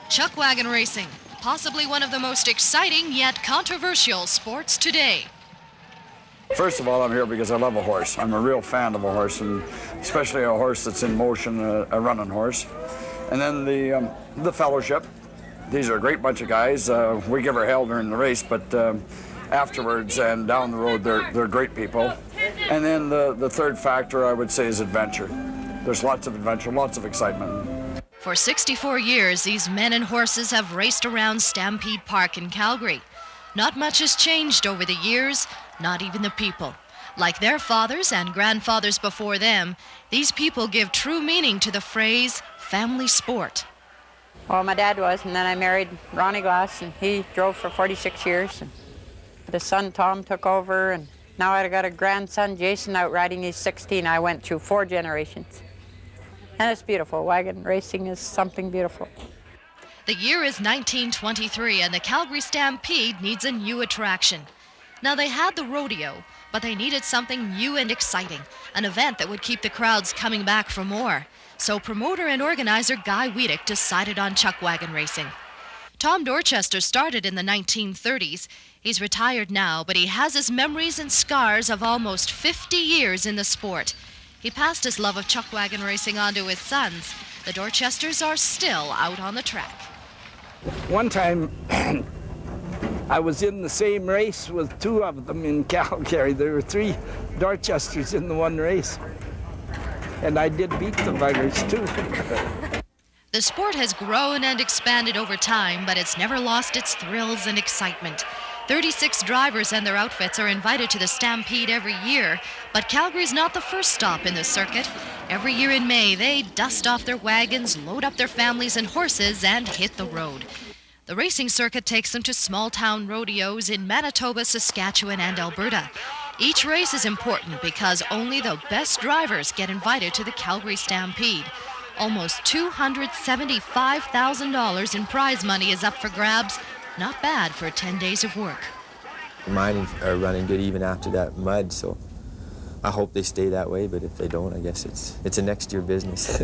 Chuckwagon racing, possibly one of the most exciting yet controversial sports today. First of all, I'm here because I love a horse. I'm a real fan of a horse, and especially a horse that's in motion, a running horse. And then the fellowship. These are a great bunch of guys. We give her hell during the race, but afterwards and down the road, they're great people. And then the third factor, I would say, is adventure. There's lots of adventure, lots of excitement. For 64 years, these men and horses have raced around Stampede Park in Calgary. Not much has changed over the years, not even the people. Like their fathers and grandfathers before them, these people give true meaning to the phrase family sport. Well, my dad was, and then I married Ronnie Glass, and he drove for 46 years. And the son, Tom, took over, and now I got a grandson, Jason, out riding. He's 16. I went through 4 generations. And it's beautiful. Wagon racing is something beautiful. The year is 1923, and the Calgary Stampede needs a new attraction. Now, they had the rodeo, but they needed something new and exciting, an event that would keep the crowds coming back for more. So promoter and organizer Guy Wiedeck decided on chuckwagon racing. Tom Dorchester started in the 1930s. He's retired now, but he has his memories and scars of almost 50 years in the sport. He passed his love of chuckwagon racing on to his sons. The Dorchesters are still out on the track. One time, I was in the same race with 2 of them in Calgary. There were 3 Dorchesters in the one race. And I did beat the buggers, too. The sport has grown and expanded over time, but it's never lost its thrills and excitement. 36 drivers and their outfits are invited to the Stampede every year, but Calgary's not the first stop in the circuit. Every year in May, they dust off their wagons, load up their families and horses, and hit the road. The racing circuit takes them to small-town rodeos in Manitoba, Saskatchewan, and Alberta. Each race is important because only the best drivers get invited to the Calgary Stampede. Almost $275,000 in prize money is up for grabs. Not bad for 10 days of work. Mine are running good even after that mud, so I hope they stay that way, but if they don't, I guess it's a next year business.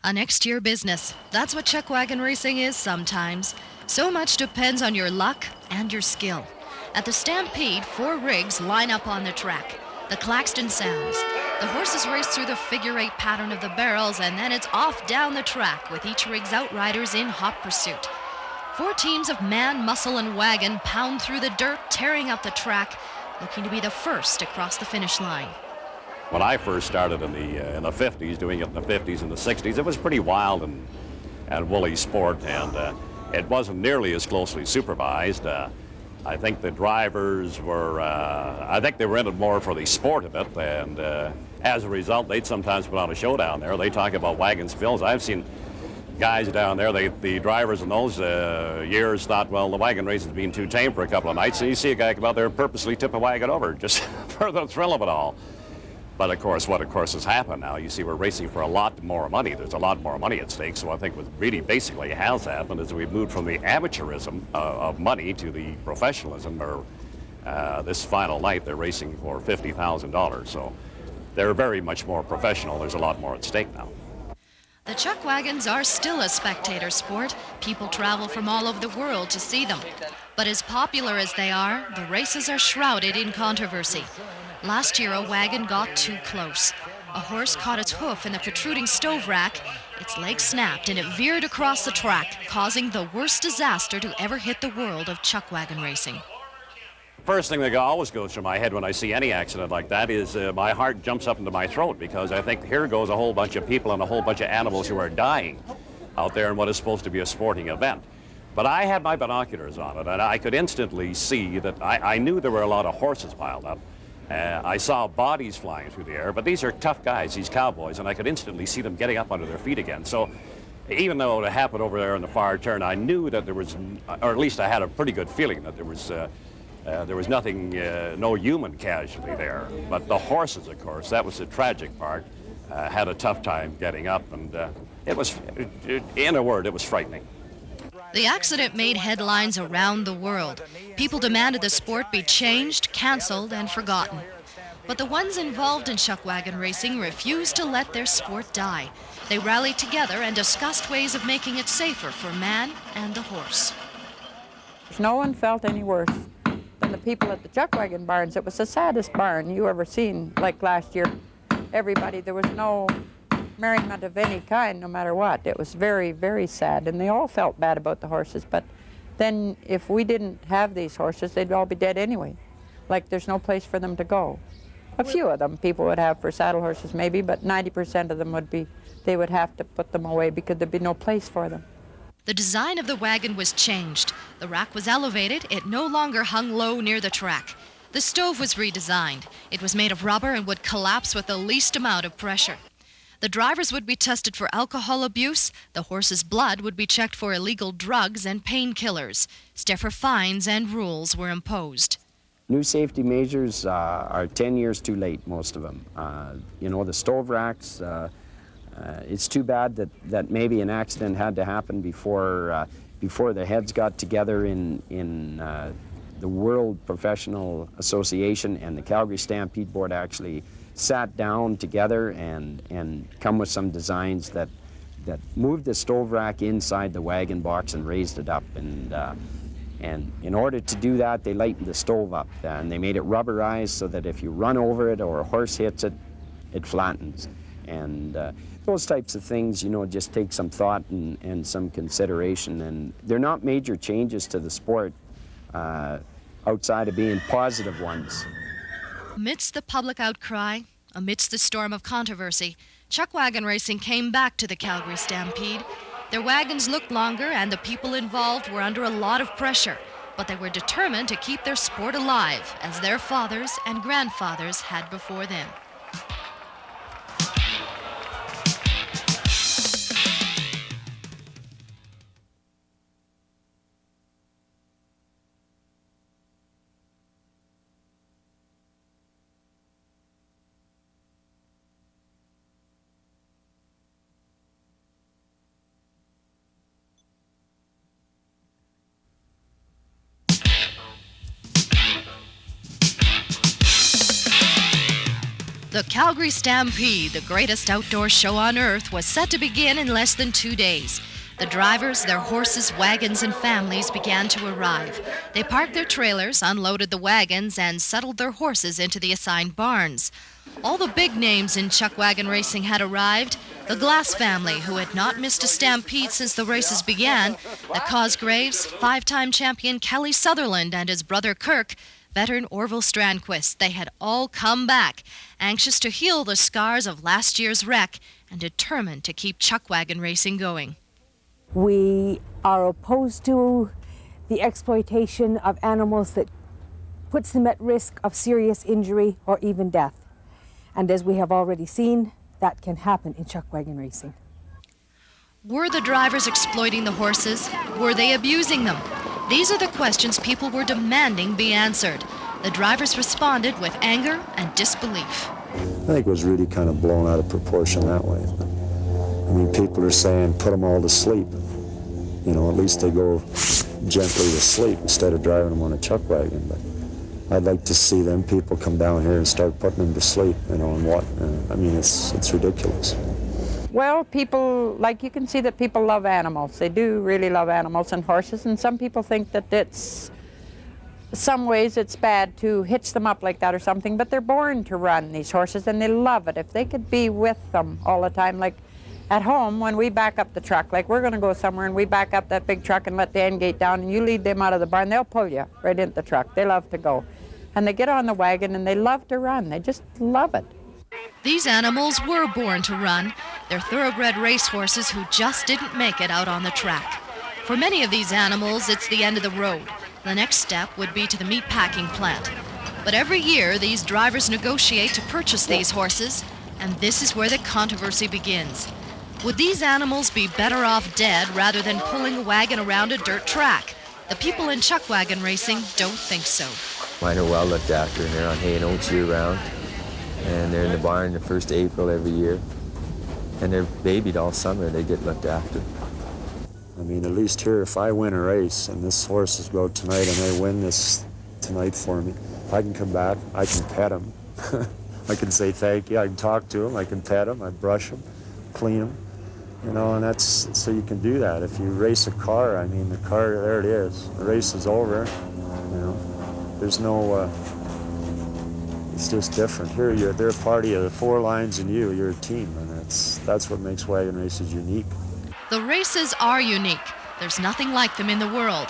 A next year business. That's what chuckwagon racing is sometimes. So much depends on your luck and your skill. At the Stampede, 4 rigs line up on the track. The klaxon sounds. The horses race through the figure-8 pattern of the barrels, and then it's off down the track with each rig's outriders in hot pursuit. 4 teams of man, muscle, and wagon pound through the dirt, tearing up the track, looking to be the first to cross the finish line. When I first started in the 50s, doing it in the 50s and the 60s, it was pretty wild and woolly sport, and it wasn't nearly as closely supervised. I think the drivers were, I think they were in it more for the sport of it, and as a result, they'd sometimes put on a show down there. They talk about wagon spills. I've seen guys down there, the drivers in those years thought, well, the wagon race has been too tame for a couple of nights, and you see a guy come out there and purposely tip a wagon over just for the thrill of it all. But of course, what of course has happened now, you see we're racing for a lot more money. There's a lot more money at stake, so I think what really basically has happened is we've moved from the amateurism of money to the professionalism, or this final night they're racing for $50,000, so they're very much more professional. There's a lot more at stake now. The chuckwagons are still a spectator sport. People travel from all over the world to see them. But as popular as they are, the races are shrouded in controversy. Last year, a wagon got too close. A horse caught its hoof in the protruding stove rack. Its leg snapped and it veered across the track, causing the worst disaster to ever hit the world of chuckwagon racing. First thing that always goes through my head when I see any accident like that is my heart jumps up into my throat, because I think here goes a whole bunch of people and a whole bunch of animals who are dying out there in what is supposed to be a sporting event. But I had my binoculars on it, and I could instantly see that I knew there were a lot of horses piled up. I saw bodies flying through the air, but these are tough guys, these cowboys, and I could instantly see them getting up onto their feet again. So even though it happened over there in the far turn, I knew that there was, or at least I had a pretty good feeling that there was nothing, no human casualty there. But the horses, of course, that was the tragic part, had a tough time getting up, and it was, in a word, it was frightening. The accident made headlines around the world. People demanded the sport be changed, canceled, and forgotten. But the ones involved in chuckwagon racing refused to let their sport die. They rallied together and discussed ways of making it safer for man and the horse. No one felt any worse than the people at the chuckwagon barns. It was the saddest barn you ever seen, like last year. Everybody, there was no merriment of any kind, no matter what. It was very, very sad, and they all felt bad about the horses. But then if we didn't have these horses, they'd all be dead anyway. Like there's no place for them to go. A few of them people would have for saddle horses maybe, but 90% of them would be, they would have to put them away because there'd be no place for them. The design of the wagon was changed. The rack was elevated. It no longer hung low near the track. The stove was redesigned. It was made of rubber and would collapse with the least amount of pressure. The drivers would be tested for alcohol abuse. The horse's blood would be checked for illegal drugs and painkillers. Stiffer fines and rules were imposed. New safety measures are 10 years too late, most of them. You know, the stove racks, it's too bad that maybe an accident had to happen before the heads got together in the World Professional Association and the Calgary Stampede Board actually sat down together and come with some designs that moved the stove rack inside the wagon box and raised it up. And in order to do that, they lightened the stove up and they made it rubberized so that if you run over it or a horse hits it, it flattens. And those types of things, you know, just take some thought and some consideration. And they're not major changes to the sport outside of being positive ones. Amidst the public outcry, amidst the storm of controversy, chuckwagon racing came back to the Calgary Stampede. Their wagons looked longer and the people involved were under a lot of pressure, but they were determined to keep their sport alive as their fathers and grandfathers had before them. The Calgary Stampede, the greatest outdoor show on earth, was set to begin in less than 2 days. The drivers, their horses, wagons, and families began to arrive. They parked their trailers, unloaded the wagons, and settled their horses into the assigned barns. All the big names in chuckwagon racing had arrived. The Glass family, who had not missed a stampede since the races began, the Cosgraves, 5-time champion Kelly Sutherland and his brother Kirk, veteran Orville Strandquist, they had all come back, anxious to heal the scars of last year's wreck and determined to keep chuckwagon racing going. We are opposed to the exploitation of animals that puts them at risk of serious injury or even death. And as we have already seen, that can happen in chuckwagon racing. Were the drivers exploiting the horses? Were they abusing them? These are the questions people were demanding be answered. The drivers responded with anger and disbelief. I think it was really kind of blown out of proportion that way. I mean, people are saying, put them all to sleep. You know, at least they go gently to sleep instead of driving them on a chuckwagon. But I'd like to see them people come down here and start putting them to sleep, you know, and what? I mean, it's ridiculous. Well, people, like you can see that people love animals. They do really love animals and horses, and some people think that it's, some ways it's bad to hitch them up like that or something, but they're born to run, these horses, and they love it. If they could be with them all the time, like at home when we back up the truck, like we're going to go somewhere and we back up that big truck and let the end gate down and you lead them out of the barn, they'll pull you right into the truck. They love to go. And they get on the wagon and they love to run. They just love it. These animals were born to run. They're thoroughbred racehorses who just didn't make it out on the track. For many of these animals, it's the end of the road. The next step would be to the meat packing plant. But every year, these drivers negotiate to purchase these horses, and this is where the controversy begins. Would these animals be better off dead rather than pulling a wagon around a dirt track? The people in chuckwagon racing don't think so. Mine are well looked after, and they're on hay and oats year-round. And they're in the barn the 1st of April every year. And they're babied all summer. They get looked after. I mean, at least here, if I win a race and this horse is go tonight and they win this tonight for me, I can come back, I can pet him. I can say thank you, I can talk to him, I can pet him, I brush him, clean him. You know, and that's, so you can do that. If you race a car, I mean, the car, there it is. The race is over, you know. There's no, it's just different. Here, they're a party of the 4 lines and you're a team, and that's what makes wagon races unique. The races are unique. There's nothing like them in the world.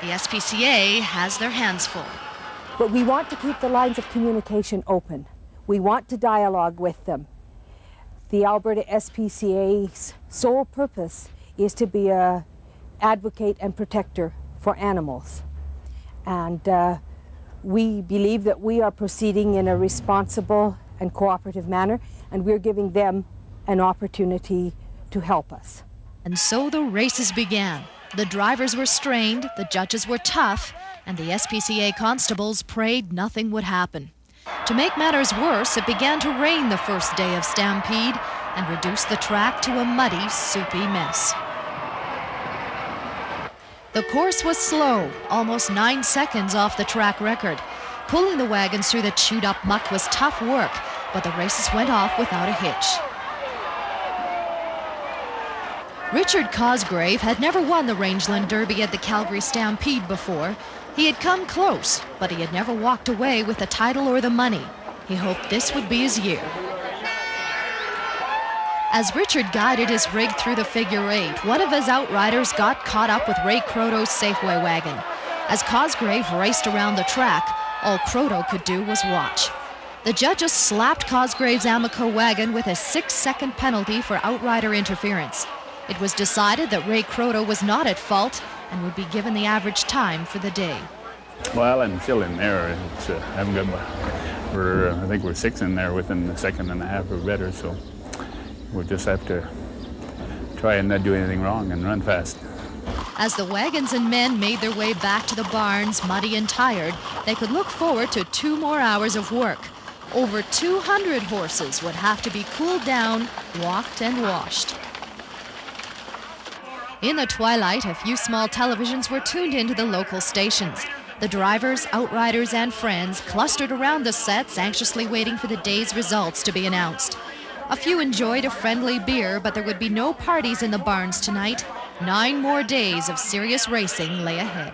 The SPCA has their hands full. But we want to keep the lines of communication open. We want to dialogue with them. The Alberta SPCA's sole purpose is to be an advocate and protector for animals. And we believe that we are proceeding in a responsible and cooperative manner, and we're giving them an opportunity to help us. And so the races began. The drivers were strained, the judges were tough, and the SPCA constables prayed nothing would happen. To make matters worse, it began to rain the first day of Stampede and reduced the track to a muddy, soupy mess. The course was slow, almost 9 seconds off the track record. Pulling the wagons through the chewed-up muck was tough work, but the races went off without a hitch. Richard Cosgrave had never won the Rangeland Derby at the Calgary Stampede before. He had come close, but he had never walked away with the title or the money. He hoped this would be his year. As Richard guided his rig through the figure 8, one of his outriders got caught up with Ray Croteau's Safeway wagon. As Cosgrave raced around the track, all Croteau could do was watch. The judges slapped Cosgrave's Amico wagon with a 6-second penalty for outrider interference. It was decided that Ray Croteau was not at fault and would be given the average time for the day. Well, I'm still in there. I haven't got. I think we're 6 in there within a second and a half or better. So we'll just have to try and not do anything wrong and run fast. As the wagons and men made their way back to the barns, muddy and tired, they could look forward to 2 more hours of work. Over 200 horses would have to be cooled down, walked, and washed. In the twilight, a few small televisions were tuned into the local stations. The drivers, outriders, and friends clustered around the sets, anxiously waiting for the day's results to be announced. A few enjoyed a friendly beer, but there would be no parties in the barns tonight. 9 more days of serious racing lay ahead.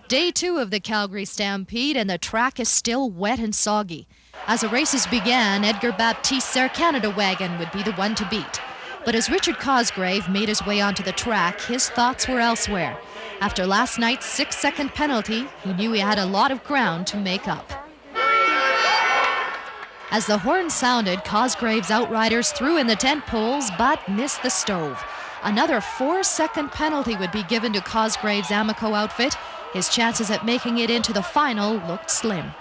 Day 2 of the Calgary Stampede, and the track is still wet and soggy. As the races began, Edgar Baptiste's Air Canada wagon would be the one to beat. But as Richard Cosgrave made his way onto the track, his thoughts were elsewhere. After last night's 6-second penalty, he knew he had a lot of ground to make up. As the horn sounded, Cosgrave's outriders threw in the tent poles but missed the stove. Another 4-second penalty would be given to Cosgrave's Amico outfit. His chances at making it into the final looked slim.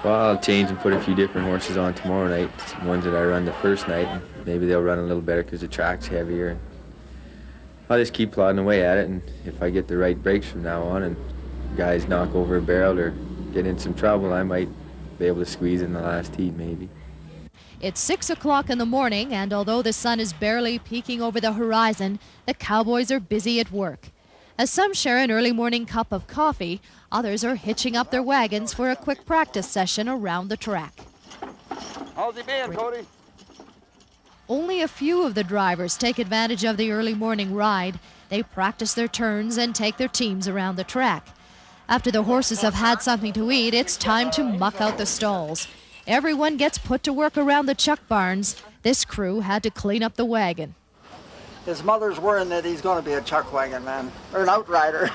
Well, I'll change and put a few different horses on tomorrow night, ones that I run the first night, and maybe they'll run a little better because the track's heavier. I'll just keep plodding away at it, and if I get the right breaks from now on and guys knock over a barrel or get in some trouble, I might be able to squeeze in the last heat maybe. It's 6 o'clock in the morning, and although the sun is barely peeking over the horizon, the cowboys are busy at work. As some share an early morning cup of coffee, others are hitching up their wagons for a quick practice session around the track. How's he been, Cody? Only a few of the drivers take advantage of the early morning ride. They practice their turns and take their teams around the track. After the horses have had something to eat, it's time to muck out the stalls. Everyone gets put to work around the chuck barns. This crew had to clean up the wagon. His mother's worrying that he's going to be a chuckwagon man, or an outrider.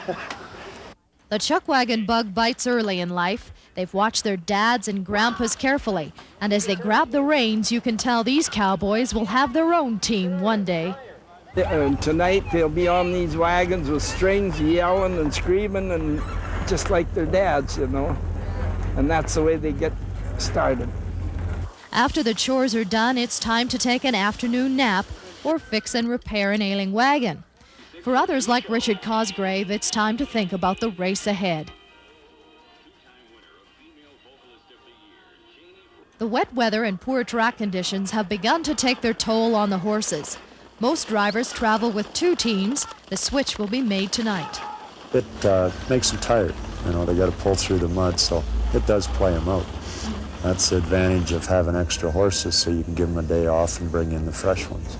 The chuckwagon bug bites early in life. They've watched their dads and grandpas carefully, and as they grab the reins, you can tell these cowboys will have their own team one day. Tonight they'll be on these wagons with strings, yelling and screaming, and just like their dads, you know. And that's the way they get started. After the chores are done, it's time to take an afternoon nap or fix and repair an ailing wagon. For others like Richard Cosgrave, it's time to think about the race ahead. The wet weather and poor track conditions have begun to take their toll on the horses. Most drivers travel with 2 teams. The switch will be made tonight. It makes them tired. You know, they got to pull through the mud, so it does play them out. That's the advantage of having extra horses, so you can give them a day off and bring in the fresh ones.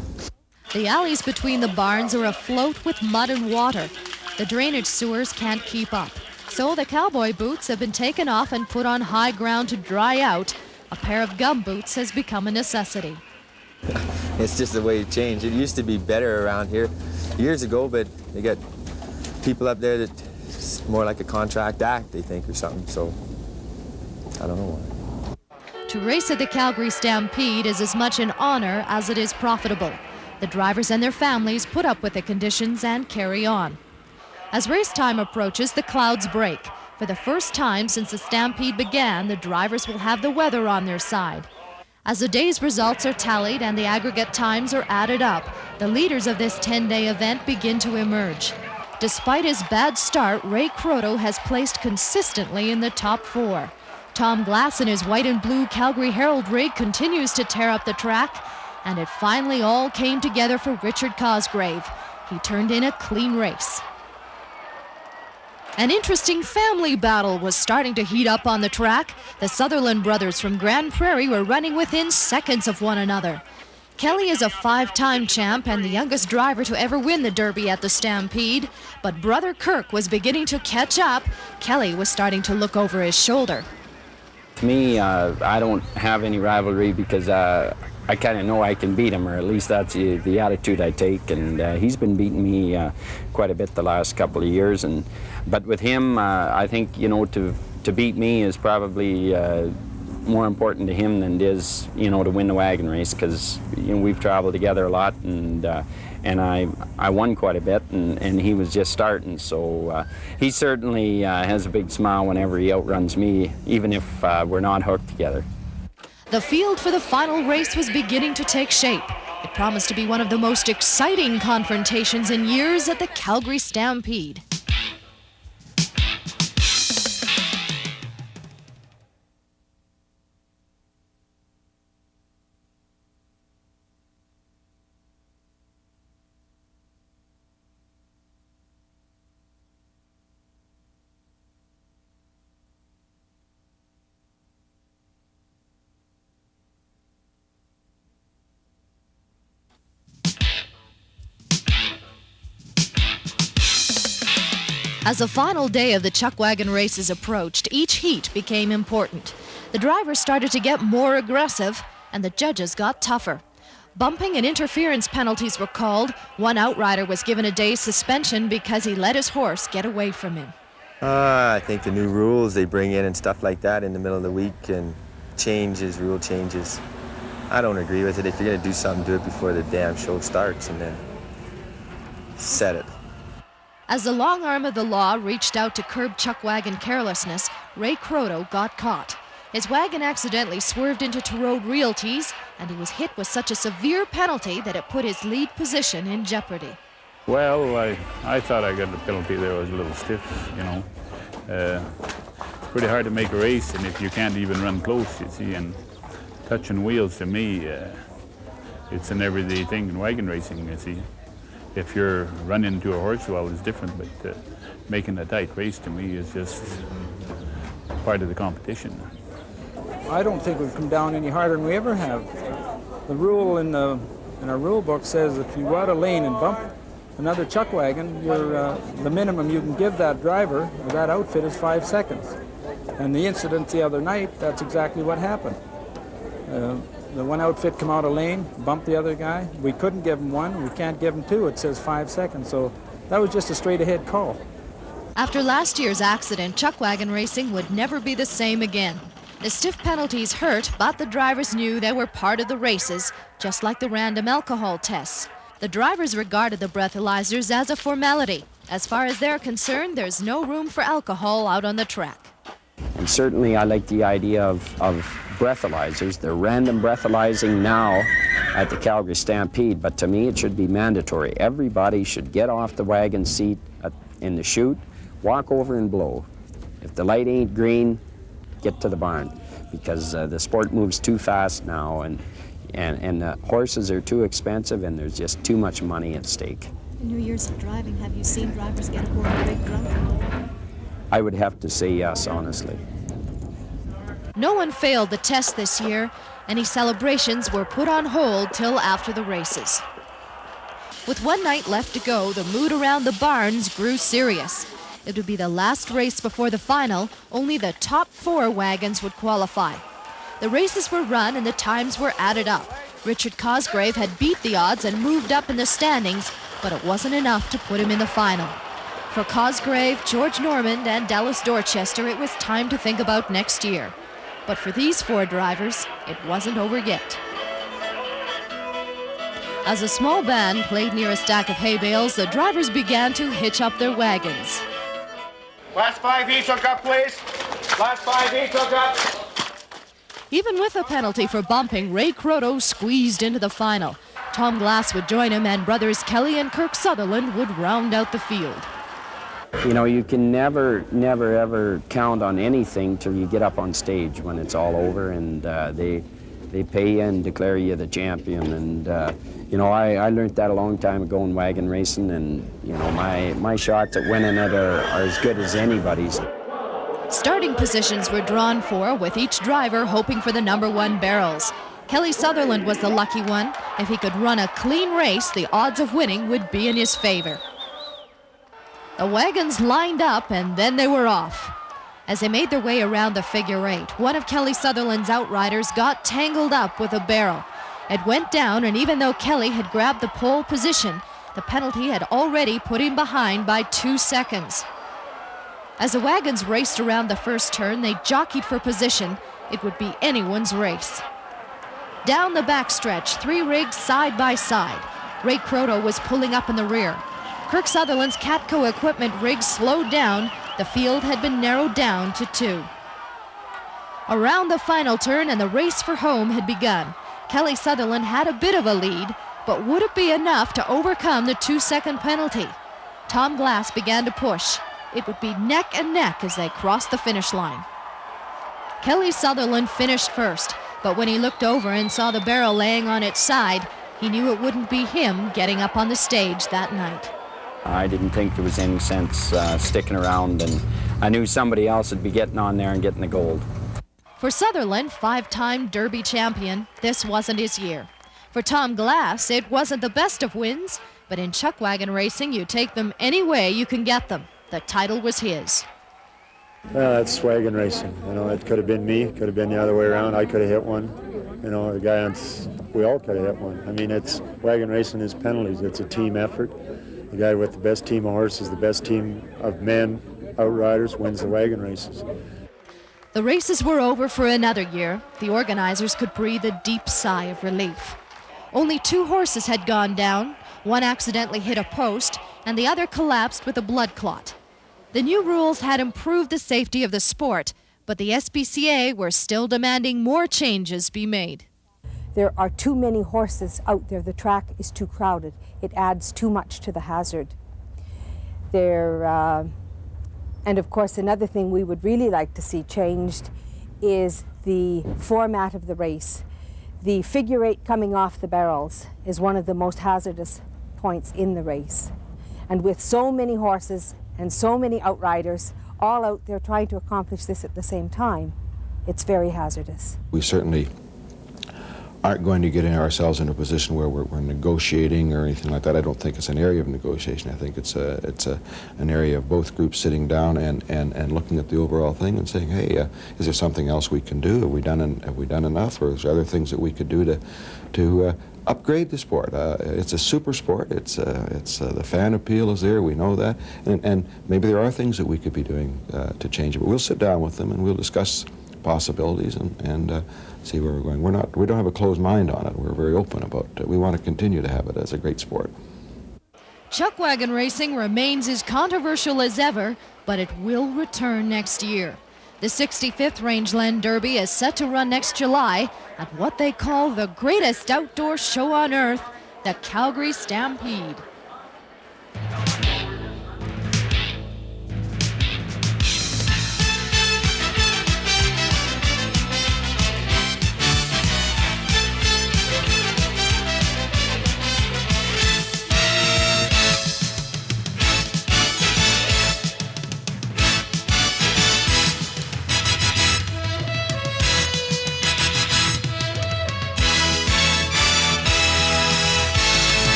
The alleys between the barns are afloat with mud and water. The drainage sewers can't keep up. So the cowboy boots have been taken off and put on high ground to dry out. A pair of gum boots has become a necessity. It's just the way it changed. It used to be better around here years ago, but they got people up there that it's more like a contract act, they think, or something, so I don't know why. To race at the Calgary Stampede is as much an honor as it is profitable. The drivers and their families put up with the conditions and carry on. As race time approaches, the clouds break. For the first time since the Stampede began, the drivers will have the weather on their side. As the day's results are tallied and the aggregate times are added up, the leaders of this 10-day event begin to emerge. Despite his bad start, Ray Croto has placed consistently in the top 4. Tom Glass in his white and blue Calgary Herald rig continues to tear up the track, and it finally all came together for Richard Cosgrave. He turned in a clean race. An interesting family battle was starting to heat up on the track. The Sutherland brothers from Grand Prairie were running within seconds of one another. Kelly is a 5-time champ and the youngest driver to ever win the Derby at the Stampede. But brother Kirk was beginning to catch up. Kelly was starting to look over his shoulder. To me, I don't have any rivalry because I kind of know I can beat him, or at least that's the attitude I take. And he's been beating me quite a bit the last couple of years. But with him, I think, you know, to beat me is probably more important to him than it is, you know, to win the wagon race, because, you know, we've traveled together a lot, and I won quite a bit, and he was just starting. So he certainly has a big smile whenever he outruns me, even if we're not hooked together. The field for the final race was beginning to take shape. It promised to be one of the most exciting confrontations in years at the Calgary Stampede. As the final day of the chuckwagon races approached, each heat became important. The drivers started to get more aggressive, and the judges got tougher. Bumping and interference penalties were called. One outrider was given a day's suspension because he let his horse get away from him. I think the new rules they bring in and stuff like that in the middle of the week and rule changes. I don't agree with it. If you're going to do something, do it before the damn show starts and then set it. As the long arm of the law reached out to curb chuckwagon carelessness, Ray Croto got caught. His wagon accidentally swerved into two road realties, and he was hit with such a severe penalty that it put his lead position in jeopardy. Well, I thought I got the penalty there. I was a little stiff, you know. It's pretty hard to make a race, and if you can't even run close, you see, and touching wheels to me, it's an everyday thing in wagon racing, you see. If you're running into a horse, well, it's different, but making a tight race to me is just part of the competition. I don't think we've come down any harder than we ever have. The rule in our rule book says if you go out a lane and bump another chuckwagon, the minimum you can give that driver or that outfit is 5 seconds. And the incident the other night, that's exactly what happened. The one outfit come out a lane, bumped the other guy. We couldn't give him one, we can't give him two. It says 5 seconds, so that was just a straight-ahead call. After last year's accident, chuckwagon racing would never be the same again. The stiff penalties hurt, but the drivers knew they were part of the races, just like the random alcohol tests. The drivers regarded the breathalyzers as a formality. As far as they're concerned, there's no room for alcohol out on the track. And certainly I like the idea of breathalyzers. They're random breathalyzing now at the Calgary Stampede, but to me it should be mandatory. Everybody should get off the wagon seat in the chute, walk over and blow. If the light ain't green, get to the barn, because the sport moves too fast now, and the horses are too expensive, and there's just too much money at stake. In your years of driving, have you seen drivers get aboard a rig drunk? I would have to say yes, honestly. No one failed the test this year. Any celebrations were put on hold till after the races. With one night left to go, the mood around the barns grew serious. It would be the last race before the final. Only the top 4 wagons would qualify. The races were run and the times were added up. Richard Cosgrave had beat the odds and moved up in the standings, but it wasn't enough to put him in the final. For Cosgrave, George Normand, and Dallas Dorchester, it was time to think about next year. But for these 4 drivers, it wasn't over yet. As a small band played near a stack of hay bales, the drivers began to hitch up their wagons. Last 5 each hook up, please. Last 5 each hook up. Even with a penalty for bumping, Ray Croto squeezed into the final. Tom Glass would join him, and brothers Kelly and Kirk Sutherland would round out the field. You know, you can never, ever count on anything till you get up on stage when it's all over, and they pay you and declare you the champion. And you know, I learned that a long time ago in wagon racing, and you know, my shots at winning it are as good as anybody's. Starting positions were drawn for, with each driver hoping for the #1 barrels. Kelly Sutherland was the lucky one. If he could run a clean race, the odds of winning would be in his favor. The wagons lined up, and then they were off. As they made their way around the figure 8, one of Kelly Sutherland's outriders got tangled up with a barrel. It went down, and even though Kelly had grabbed the pole position, the penalty had already put him behind by 2 seconds. As the wagons raced around the first turn, they jockeyed for position. It would be anyone's race. Down the backstretch, 3 rigs side by side. Ray Croto was pulling up in the rear. Kirk Sutherland's Catco equipment rig slowed down. The field had been narrowed down to 2. Around the final turn, and the race for home had begun. Kelly Sutherland had a bit of a lead, but would it be enough to overcome the 2-second penalty? Tom Glass began to push. It would be neck and neck as they crossed the finish line. Kelly Sutherland finished first, but when he looked over and saw the barrel laying on its side, he knew it wouldn't be him getting up on the stage that night. I didn't think there was any sense sticking around, and I knew somebody else would be getting on there and getting the gold. For Sutherland, 5-time Derby champion, this wasn't his year. For Tom Glass, it wasn't the best of wins, but in chuckwagon racing, you take them any way you can get them. The title was his. Well, that's wagon racing. You know, it could have been me, could have been the other way around. I could have hit one. You know, the guy on, we all could have hit one. I mean, it's wagon racing is penalties. It's a team effort. The guy with the best team of horses, the best team of men, outriders, wins the wagon races. The races were over for another year. The organizers could breathe a deep sigh of relief. Only 2 horses had gone down. One accidentally hit a post, and the other collapsed with a blood clot. The new rules had improved the safety of the sport, but the SPCA were still demanding more changes be made. There are too many horses out there. The track is too crowded. It adds too much to the hazard. And of course, another thing we would really like to see changed is the format of the race. The figure 8 coming off the barrels is one of the most hazardous points in the race. And with so many horses and so many outriders all out there trying to accomplish this at the same time, it's very hazardous. We certainly aren't going to get ourselves in a position where we're negotiating or anything like that. I don't think it's an area of negotiation. I think it's an area of both groups sitting down and looking at the overall thing and saying, hey, is there something else we can do? Have we done enough, or is there other things that we could do to upgrade the sport? It's a super sport. It's the fan appeal is there. We know that, and maybe there are things that we could be doing to change it. But we'll sit down with them and we'll discuss possibilities and see where we're going. We don't have a closed mind on it. We're very open about it. We want to continue to have it as a great sport. Chuckwagon racing remains as controversial as ever, but it will return next year. The 65th Rangeland Derby is set to run next July at what they call the greatest outdoor show on earth, the Calgary Stampede.